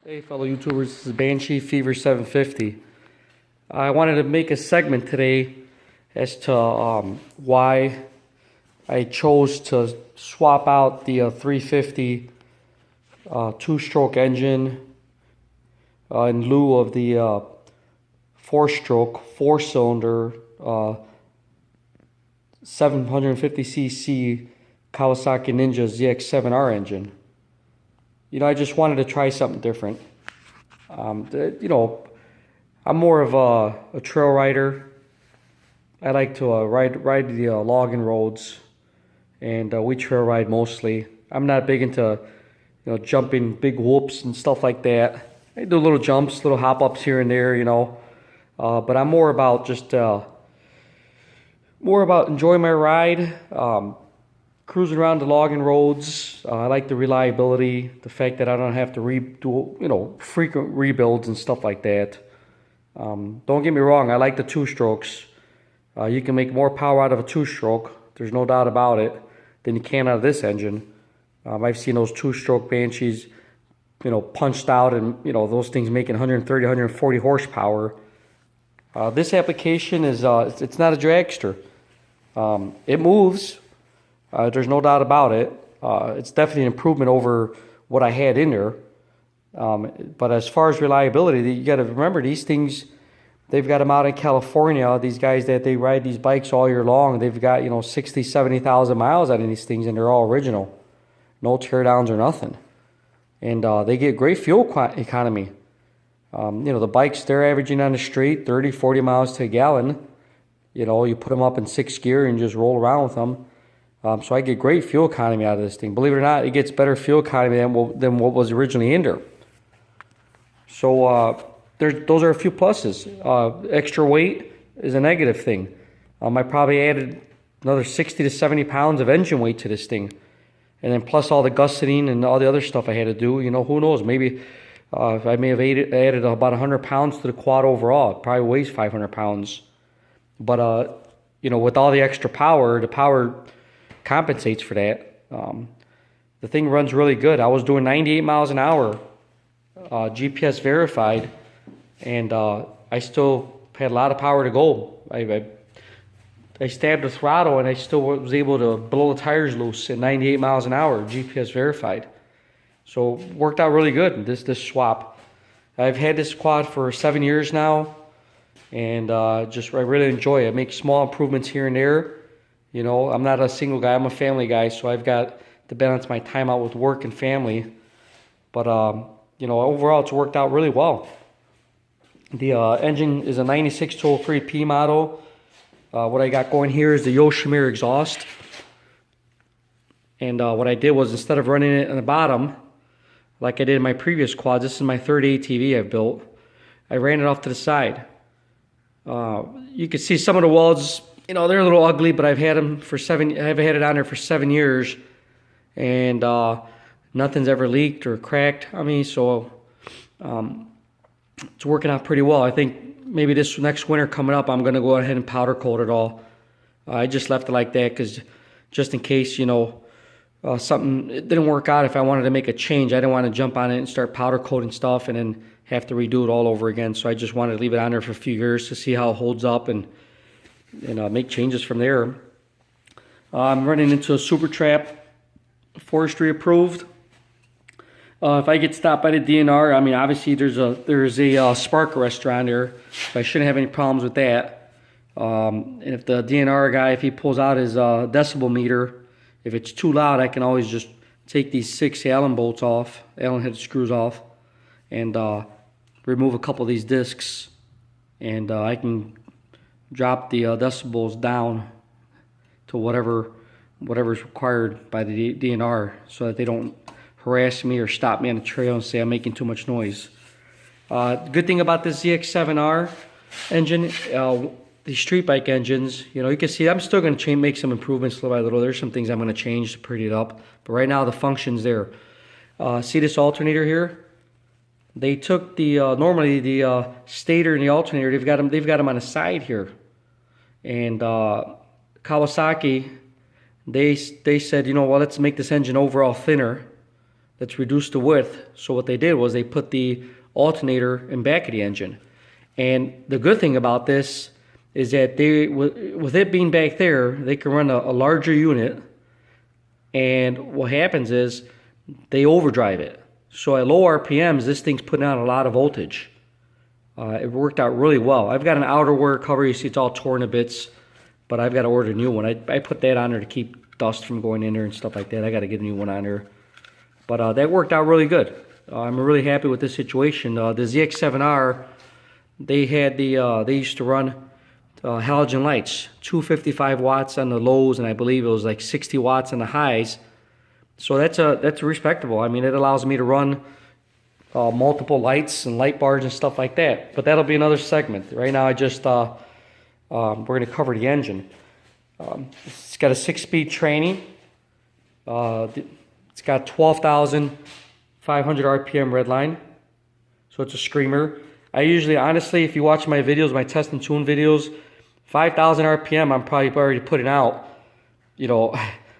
Hey fellow YouTubers, this is Banshee Fever 750. I wanted to make a segment today as to why I chose to swap out the 350 two-stroke engine in lieu of the four-stroke, four-cylinder 750cc Kawasaki Ninja zx7r engine. I just wanted to try something different. I'm more of a trail rider. I like to ride the logging roads, and we trail ride mostly. I'm not big into jumping big whoops and stuff like that. I do little jumps, little hop ups here and there, but I'm more about just enjoying my ride. Cruising around the logging roads. I like the reliability, the fact that I don't have to do frequent rebuilds and stuff like that. Don't get me wrong, I like the two strokes. You can make more power out of a two stroke, there's no doubt about it, than you can out of this engine. I've seen those two stroke Banshees, punched out, and those things making 130, 140 horsepower. This application is it's not a dragster. It moves. There's no doubt about it. It's definitely an improvement over what I had in there. But as far as reliability, you got to remember these things, they've got them out in California. These guys that they ride these bikes all year long, they've got 60, 70,000 miles out of these things, and they're all original. No teardowns or nothing. And they get great fuel economy. The bikes, they're averaging on the street 30, 40 miles to a gallon. You put them up in sixth gear and just roll around with them. So I get great fuel economy out of this thing. Believe it or not, it gets better fuel economy than what was originally in there. So those are a few pluses. Extra weight is a negative thing. I probably added another 60 to 70 pounds of engine weight to this thing. And then plus all the gusseting and all the other stuff I had to do. Who knows? Maybe I may have added about 100 pounds to the quad overall. It probably weighs 500 pounds. But, with all the extra power, the power compensates for that. The thing runs really good. I was doing 98 miles an hour, GPS verified, and I still had a lot of power to go. I stabbed the throttle and I still was able to blow the tires loose at 98 miles an hour, GPS verified. So worked out really good, this swap. I've had this quad for 7 years now, and I really enjoy it. I make small improvements here and there. I'm not a single guy, I'm a family guy, so I've got to balance my time out with work and family. But, overall it's worked out really well. The engine is a 96-203P model. What I got going here is the Yoshimura exhaust. And what I did was, instead of running it on the bottom, like I did in my previous quad, this is my third ATV I've built, I ran it off to the side. You can see some of the walls, they're a little ugly, but I've had them for I've had it on there for 7 years, and nothing's ever leaked or cracked. So it's working out pretty well. I think maybe this next winter coming up, I'm going to go ahead and powder coat it all. I just left it like that because just in case, something it didn't work out. If I wanted to make a change, I didn't want to jump on it and start powder coating stuff and then have to redo it all over again. So I just wanted to leave it on there for a few years to see how it holds up and make changes from there. I'm running into a Super Trap, forestry approved. If I get stopped by the DNR, obviously there's a spark arrestor on there, so I shouldn't have any problems with that. And if the DNR guy, if he pulls out his decibel meter, if it's too loud, I can always just take these 6 Allen bolts off, Allen head screws off, and remove a couple of these discs, and I can drop the decibels down to whatever's required by the DNR, so that they don't harass me or stop me on the trail and say I'm making too much noise. Good thing about this zx7r engine, the street bike engines, you can see I'm still going to make some improvements little by little. There's some things I'm going to change to pretty it up, but right now the function's there. See this alternator here? They took the normally the stator and the alternator. They've got them on the side here. And Kawasaki, they said, let's make this engine overall thinner. Let's reduce the width. So what they did was they put the alternator in back of the engine. And the good thing about this is that they, with it being back there, they can run a larger unit. And what happens is they overdrive it. So at low RPMs, this thing's putting out a lot of voltage. It worked out really well. I've got an outerwear cover. You see it's all torn to bits, but I've got to order a new one. I put that on there to keep dust from going in there and stuff like that. I got to get a new one on there. But that worked out really good. I'm really happy with this situation. The zx7r, they had they used to run halogen lights, 255 watts on the lows, and I believe it was like 60 watts on the highs. So that's respectable. I mean, it allows me to run multiple lights and light bars and stuff like that. But that'll be another segment. Right now, I just we're going to cover the engine. It's got a 6-speed tranny. It's got 12,500 RPM redline, so it's a screamer. I usually, honestly, if you watch my videos, my test and tune videos, 5,000 RPM, I'm probably already putting out,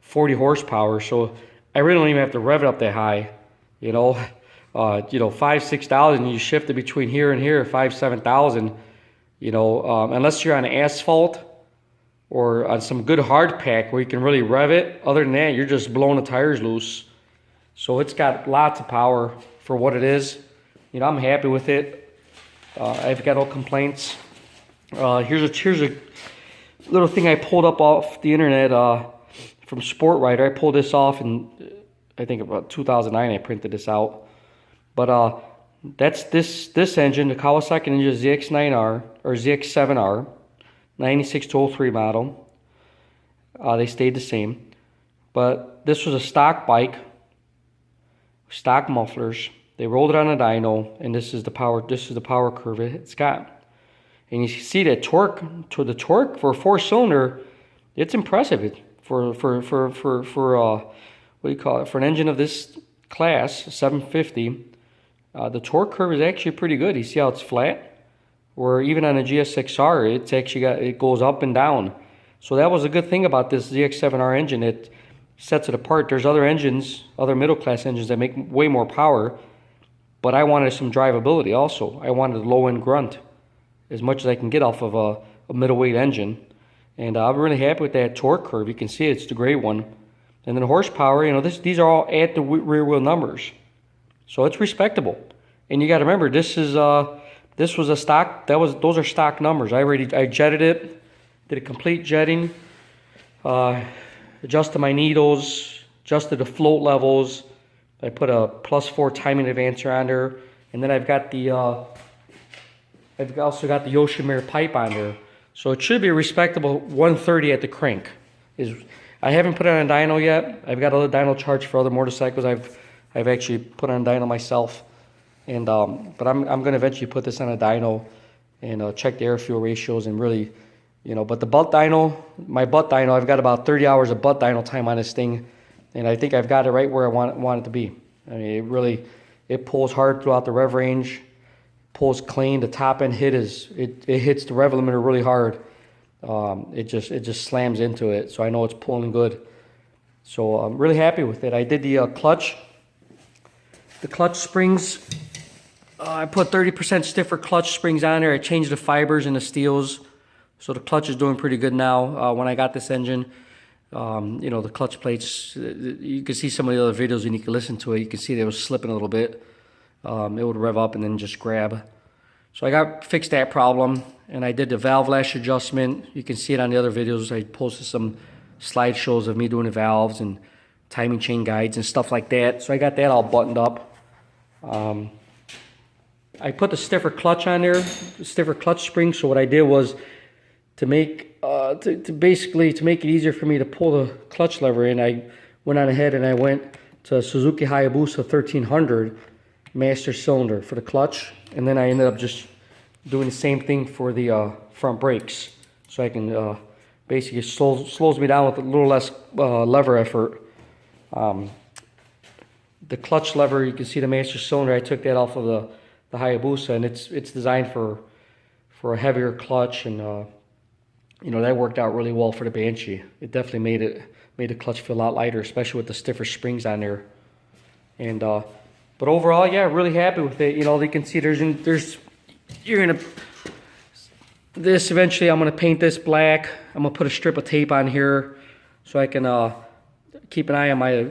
40 horsepower. So I really don't even have to rev it up that high, 5,000-6,000. You shift it between here and here, 5,000-7,000. Unless you're on asphalt or on some good hard pack where you can really rev it. Other than that, you're just blowing the tires loose. So it's got lots of power for what it is. I'm happy with it. I've got no complaints. Here's a little thing I pulled up off the internet from Sport Rider. I pulled this off in, I think about 2009. I printed this out. But that's this engine, the Kawasaki Ninja ZX9R or ZX7R. 96-03 model. They stayed the same, but this was a stock bike, stock mufflers. They rolled it on a dyno, and this is the power. This is the power curve it's got, and you see that torque. To the torque for a 4-cylinder, it's impressive. For what do you call it? For an engine of this class, 750, the torque curve is actually pretty good. You see how it's flat? Or even on a GSX-R, it's actually it goes up and down. So that was a good thing about this ZX7R engine. It sets it apart. There's other engines, other middle-class engines that make way more power, but I wanted some drivability also. I wanted a low-end grunt, as much as I can get off of a middleweight engine. And I'm really happy with that torque curve. You can see it's the gray one. And then horsepower, these are all at the rear wheel numbers. So it's respectable. And you got to remember, this was a stock. Those are stock numbers. I jetted it, did a complete jetting, adjusted my needles, adjusted the float levels. I put a +4 timing advancer on there, and then I've also got the Yoshimura pipe on there. So it should be a respectable 130 at the crank. I haven't put it on a dyno yet. I've got other dyno charts for other motorcycles. I've actually put on a dyno myself. And but I'm going to eventually put this on a dyno and check the air fuel ratios and really, but the butt dyno, my butt dyno, I've got about 30 hours of butt dyno time on this thing, and I think I've got it right where I want it to be. I mean, it pulls hard throughout the rev range, pulls clean. The top end hit it hits the rev limiter really hard. It just slams into it, so I know it's pulling good. So I'm really happy with it. I did the clutch. The clutch springs. I put 30% stiffer clutch springs on there. I changed the fibers and the steels. So the clutch is doing pretty good now. When I got this engine, the clutch plates, you can see some of the other videos and you can listen to it. You can see they were slipping a little bit. It would rev up and then just grab. So I fixed that problem, and I did the valve lash adjustment. You can see it on the other videos. I posted some slideshows of me doing the valves and timing chain guides and stuff like that. So I got that all buttoned up. I put the stiffer clutch on there, the stiffer clutch spring. So what I did was to make basically make it easier for me to pull the clutch lever in. I went on ahead and I went to Suzuki Hayabusa 1300 master cylinder for the clutch, and then I ended up just doing the same thing for the front brakes. So I can basically slows me down with a little less lever effort. The clutch lever, you can see the master cylinder. I took that off of the Hayabusa, and it's designed for a heavier clutch, and that worked out really well for the Banshee. It definitely made the clutch feel a lot lighter, especially with the stiffer springs on there. And but overall, yeah, really happy with it. You know, you can see you're gonna this eventually. I'm gonna paint this black. I'm gonna put a strip of tape on here so I can keep an eye on my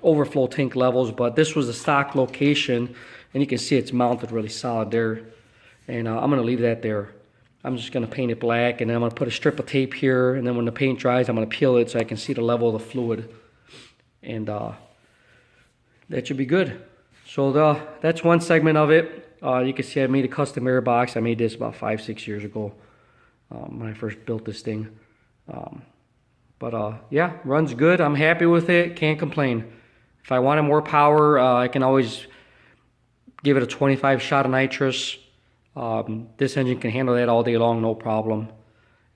overflow tank levels. But this was the stock location, and you can see it's mounted really solid there. And I'm gonna leave that there. I'm just gonna paint it black, and then I'm gonna put a strip of tape here, and then when the paint dries, I'm gonna peel it so I can see the level of the fluid. And that should be good. So that's one segment of it. You can see I made a custom air box. I made this about 5-6 years ago when I first built this thing. But yeah, runs good. I'm happy with it. Can't complain. If I wanted more power, I can always give it a 25 shot of nitrous. This engine can handle that all day long, no problem.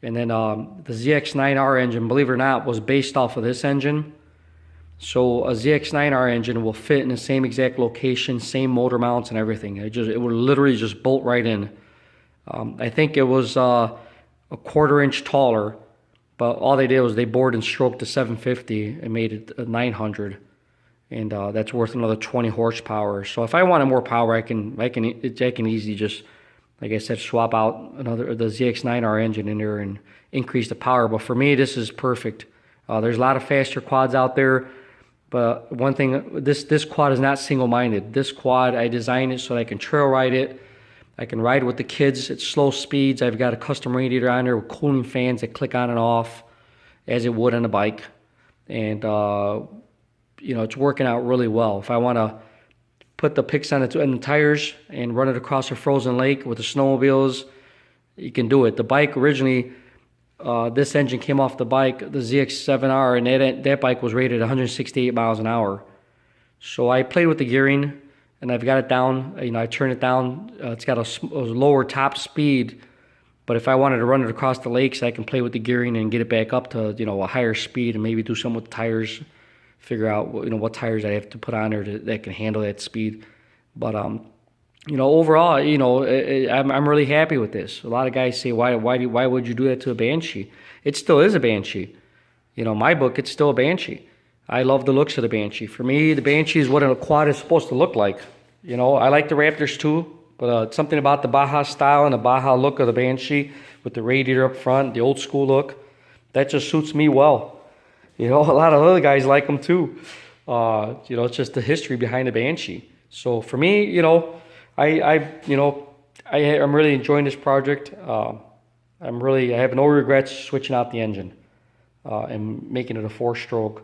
And then the zx7r engine, believe it or not, was based off of this engine. So a zx7r engine will fit in the same exact location, same motor mounts and everything. It would literally just bolt right in. I think it was a 1/4 inch taller, but all they did was they bored and stroked the 750 and made it a 900, and that's worth another 20 horsepower. So if I wanted more power, I can easily just, like I said, swap out the zx7r engine in there and increase the power. But for me, this is perfect. There's a lot of faster quads out there. But one thing, this quad is not single-minded. This quad, I designed it so that I can trail ride it. I can ride with the kids at slow speeds. I've got a custom radiator on there with cooling fans that click on and off as it would on a bike. And, you know, it's working out really well. If I want to put the picks on the tires and run it across a frozen lake with the snowmobiles, you can do it. The bike originally... this engine came off the bike, the zx7r, and that bike was rated 168 miles an hour. So I played with the gearing, and I've got it down. You know, I turn it down. It's got a lower top speed, but if I wanted to run it across the lakes, I can play with the gearing and get it back up to, you know, a higher speed, and maybe do something with the tires. Figure out, you know, what tires I have to put on there that can handle that speed. But you know, overall, you know, I'm really happy with this. A lot of guys say, why would you do that to a Banshee? It still is a Banshee. You know, my book, it's still a Banshee. I love the looks of the Banshee. For me, the Banshee is what a quad is supposed to look like. You know, I like the Raptors too, but something about the Baja style and the Baja look of the Banshee with the radiator up front, the old school look, that just suits me well. You know, a lot of other guys like them too. You know, it's just the history behind the Banshee. So for me, you know, I'm really enjoying this project. I have no regrets switching out the engine and making it a 4-stroke.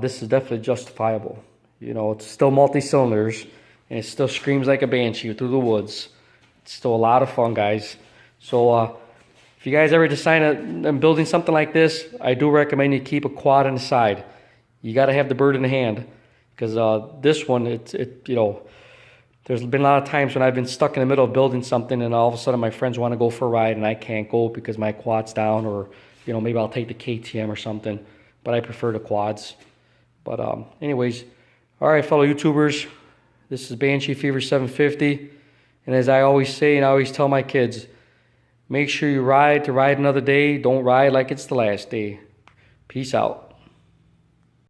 This is definitely justifiable. You know, it's still multi-cylinders, and it still screams like a Banshee through the woods. It's still a lot of fun, guys. So if you guys ever decide on building something like this, I do recommend you keep a quad on the side. You got to have the bird in the hand, because this one, you know, there's been a lot of times when I've been stuck in the middle of building something, and all of a sudden my friends want to go for a ride and I can't go because my quad's down, or, you know, maybe I'll take the KTM or something, but I prefer the quads. But anyways, all right, fellow YouTubers, this is Banshee Fever 750, and as I always say and I always tell my kids, make sure you ride to ride another day. Don't ride like it's the last day. Peace out.